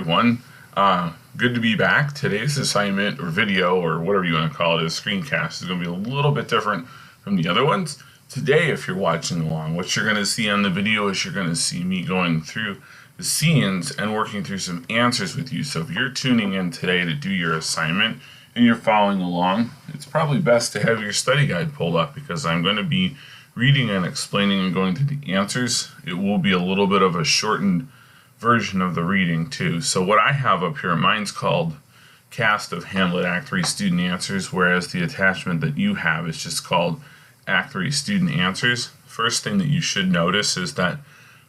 everyone. Good to be back. Today's assignment or video or whatever you want to call it, a screencast, is going to be a little bit different from the other ones. Today, if you're watching along, what you're going to see on the video is you're going to see me going through the scenes and working through some answers with you. So if you're tuning in today to do your assignment and you're following along, it's probably best to have your study guide pulled up because I'm going to be reading and explaining and going through the answers. It will be a little bit of a shortened version of the reading too. So what I have up here, mine's called Cast of Hamlet Act 3 Student Answers, whereas the attachment that you have is just called Act 3 Student Answers. First thing that you should notice is that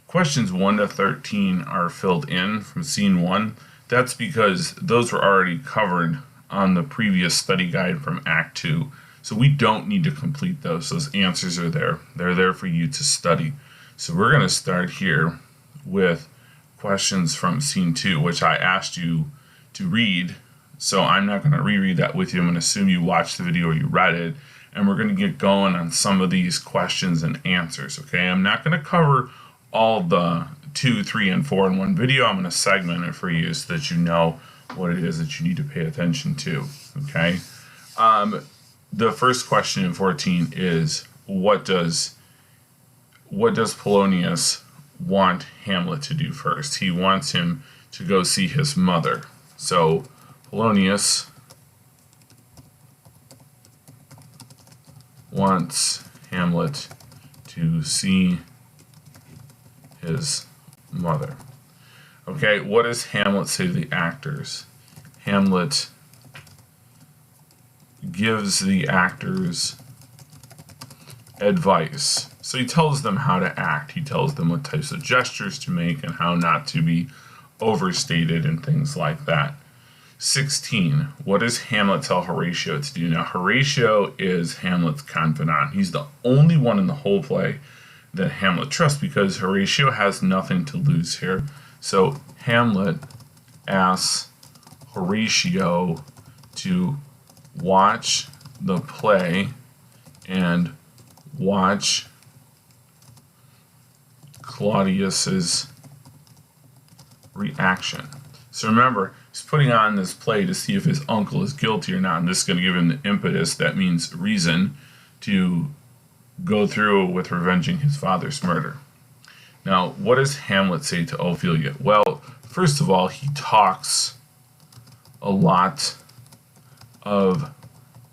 questions 1 to 13 are filled in from scene 1. That's because those were already covered on the previous study guide from Act 2. So we don't need to complete those. Those answers are there. They're there for you to study. So we're going to start here with questions from scene 2, which I asked you to read. So I'm not going to reread that with you. I'm going to assume you watched the video or you read it. And we're going to get going on some of these questions and answers, okay? I'm not going to cover all the 2, 3, and 4 in one video. I'm going to segment it for you so that you know what it is that you need to pay attention to, okay? The first question in 14 is, what does Polonius want Hamlet to do first? He wants him to go see his mother. So Polonius wants Hamlet to see his mother. Okay, what does Hamlet say to the actors? Hamlet gives the actors advice. So he tells them how to act. He tells them what types of gestures to make and how not to be overstated and things like that. 16. What does Hamlet tell Horatio to do? Now, Horatio is Hamlet's confidant. He's the only one in the whole play that Hamlet trusts because Horatio has nothing to lose here. So Hamlet asks Horatio to watch the play and watch Claudius's reaction. So remember, he's putting on this play to see if his uncle is guilty or not, and this is going to give him the impetus, that means reason, to go through with revenging his father's murder. Now, what does Hamlet say to Ophelia? Well, first of all, he talks a lot of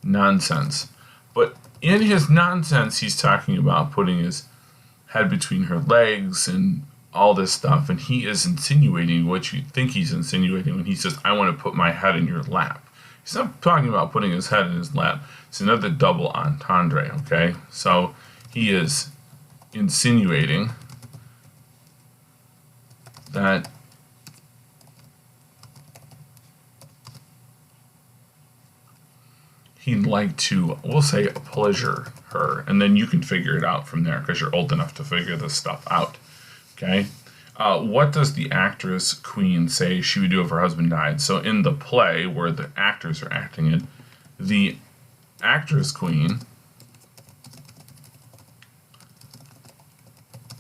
nonsense. But in his nonsense, he's talking about putting his head between her legs and all this stuff. And he is insinuating what you think he's insinuating when he says, I want to put my head in your lap. He's not talking about putting his head in his lap. It's another double entendre, okay? So he is insinuating that he'd like to, we'll say, pleasure her, and then you can figure it out from there because you're old enough to figure this stuff out, okay? What does the actress queen say she would do if her husband died? So in the play where the actors are acting it, the actress queen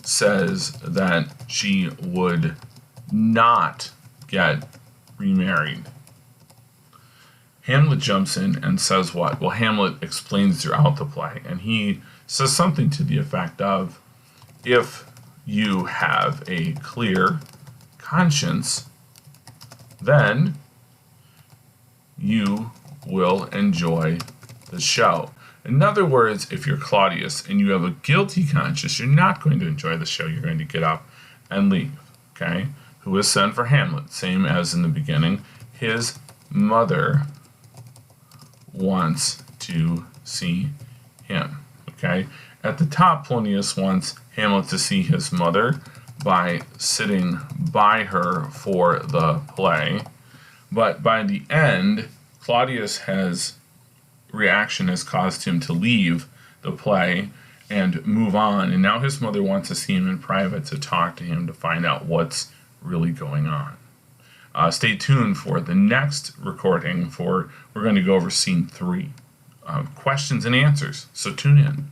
says that she would not get remarried. Hamlet jumps in and says what? Well, Hamlet explains throughout the play, and he says something to the effect of, if you have a clear conscience, then you will enjoy the show. In other words, if you're Claudius and you have a guilty conscience, you're not going to enjoy the show. You're going to get up and leave, okay? Who is sent for Hamlet? Same as in the beginning. His mother wants to see him, okay? At the top, Polonius wants Hamlet to see his mother by sitting by her for the play. But by the end, Claudius' reaction has caused him to leave the play and move on. And now his mother wants to see him in private to talk to him to find out what's really going on. Stay tuned for the next recording we're going to go over scene 3. Questions and answers, so tune in.